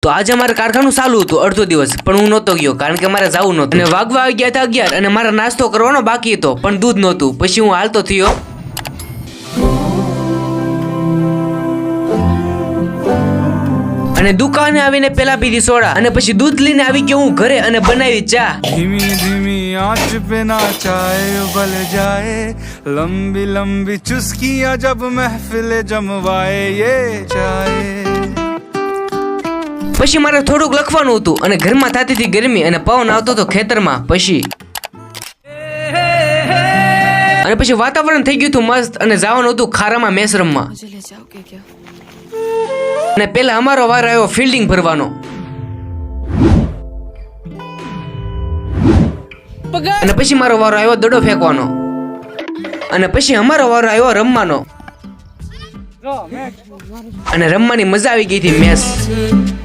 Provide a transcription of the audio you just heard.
તો આજે અમારે કારખાનું ચાલુ હતું અડધો દિવસ, પણ હું નહોતો ગયો કારણ કે મારે જવું નહોતું. અને વાગવા આવી ગયા હતા 11 અને મારા નાસ્તો કરવાનો બાકી હતો પણ દૂધ નહોતું. પછી હું હાલતો થયો અને દુકાને આવીને પેલા પીધી સોડા અને પછી દૂધ લઈને આવી ગયો હું ઘરે અને બનાવી ચા. धीमी धीमी आंच पे ना चाय उबल जाए, लंबी लंबी चुस्कियां जब महफिले जमवाए ये चाय. પછી મારે થોડુંક લખવાનું હતું અને ઘરમાં થતી હતી ગરમી અને પવન આવતો હતો ખેતરમાં. પછી વાતાવરણ થઈ ગયું હતું મસ્ત અને જવાનું હતું ખારામાં મેચ રમવા. અને પેલા અમારો વાર આવ્યો ફિલ્ડિંગ ભરવાનો અને પછી મારો વારો આવ્યો દડો ફેંકવાનો અને પછી અમારો વારો આવ્યો રમવાનો. અને રમવાની મજા આવી ગઈ હતી મેચ.